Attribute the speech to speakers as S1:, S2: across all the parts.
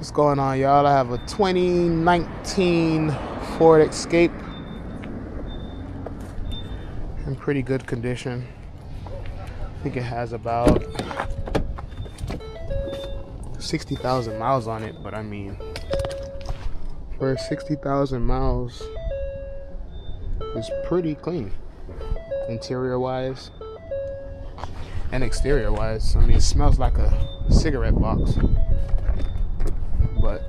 S1: What's going on, y'all? I have a 2019 Ford Escape in pretty good condition. I think it has about 60,000 miles on it, but I mean, for 60,000 miles, it's pretty clean, interior wise and exterior wise. I mean, it smells like a cigarette box, but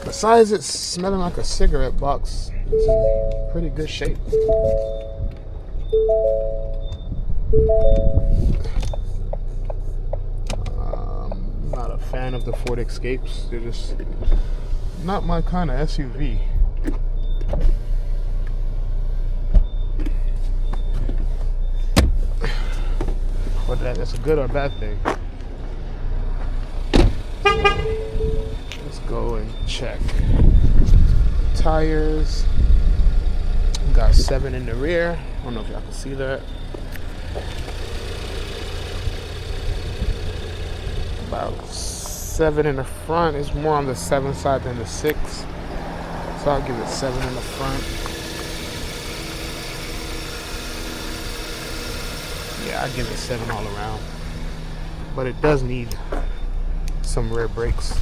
S1: besides it smelling like a cigarette box, it's in pretty good shape. I'm not a fan of the Ford Escapes. They're just not my kind of SUV. Whether that's a good or bad thing. Let's go and check. Tires. Got 7 in the rear. I don't know if y'all can see that. About 7 in the front. It's more on the 7 side than the 6. So I'll give it 7 in the front. Yeah, I give it 7 all around. But it does need some rear brakes.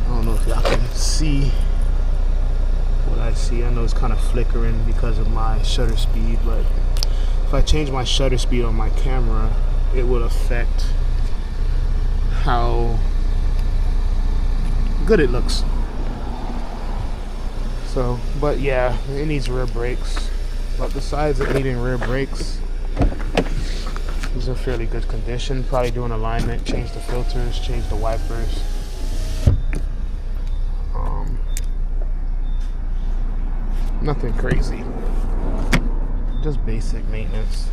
S1: I don't know if y'all can see what I see. I know it's kind of flickering because of my shutter speed, but if I change my shutter speed on my camera, it will affect how good it looks. So, but yeah, it needs rear brakes. But besides it needing rear brakes, it's in fairly good condition. Probably do an alignment, change the filters, change the wipers. Nothing crazy. Just basic maintenance.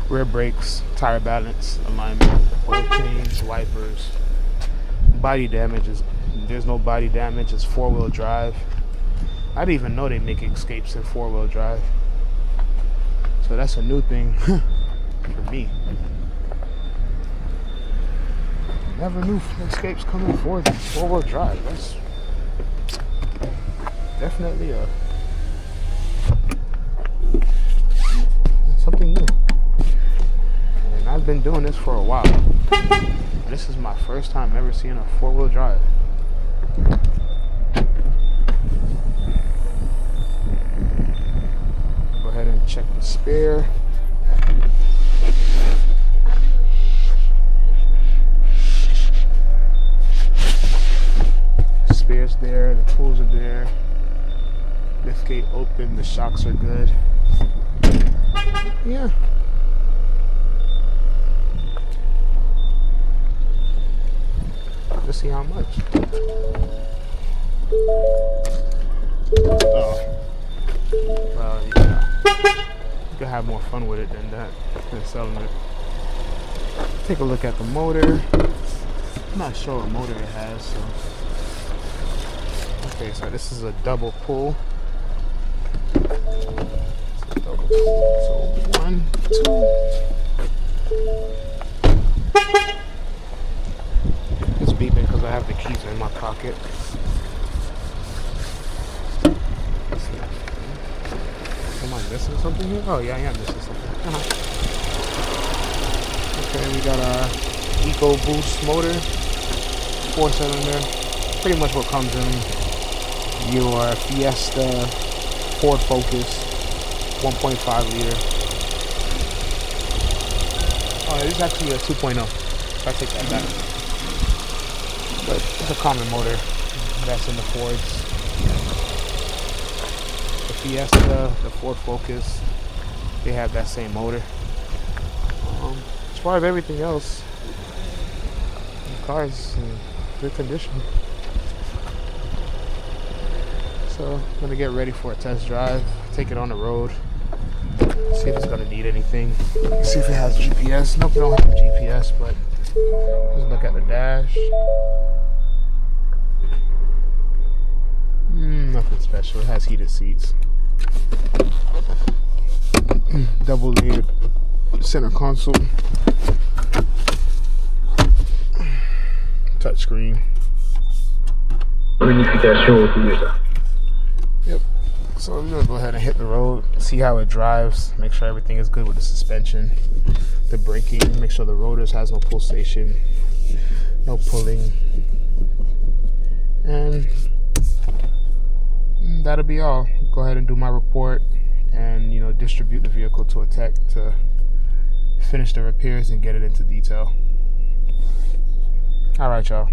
S1: Rear brakes, tire balance, alignment, oil change, wipers. Body damage is, there's no body damage. It's 4-wheel drive. I didn't even know they make Escapes in 4-wheel drive. So that's a new thing for me. Never knew Escapes come in 4-wheel drive. That's definitely something new. And I've been doing this for a while. This is my first time ever seeing a 4-wheel drive. Go ahead and check the spare. Spare's there, the tools are there. Liftgate open, the shocks are good. Yeah. Let's see how much. Oh. Well, yeah. You can have more fun with it than selling it. Take a look at the motor. I'm not sure what motor it has, so. Okay, so this is a double pull. So 1, 2. It's beeping because I have the keys in my pocket. Am I missing something here? Oh yeah, I am missing something. Okay, we got our Eco Boost motor, 4-cylinder. Pretty much what comes in your Fiesta, Ford Focus, 1.5 liter. Oh, it is actually a 2.0. So I take that back. But it's a common motor that's in the Fords. The Fiesta, the Ford Focus, they have that same motor. As far as everything else, the car is in good condition. So I'm gonna get ready for a test drive, take it on the road, see if it's gonna need anything, see if it has GPS. Nope, it don't have GPS, but just look at the dash. Nothing special. It has heated seats, double layered center console, touchscreen.
S2: Bonification autorisée.
S1: Yep. So we're gonna go ahead and hit the road, see how it drives, make sure everything is good with the suspension, the braking, make sure the rotors has no pulsation, no pulling, and that'll be all. Go ahead and do my report, and distribute the vehicle to a tech to finish the repairs and get it into detail. All right, y'all.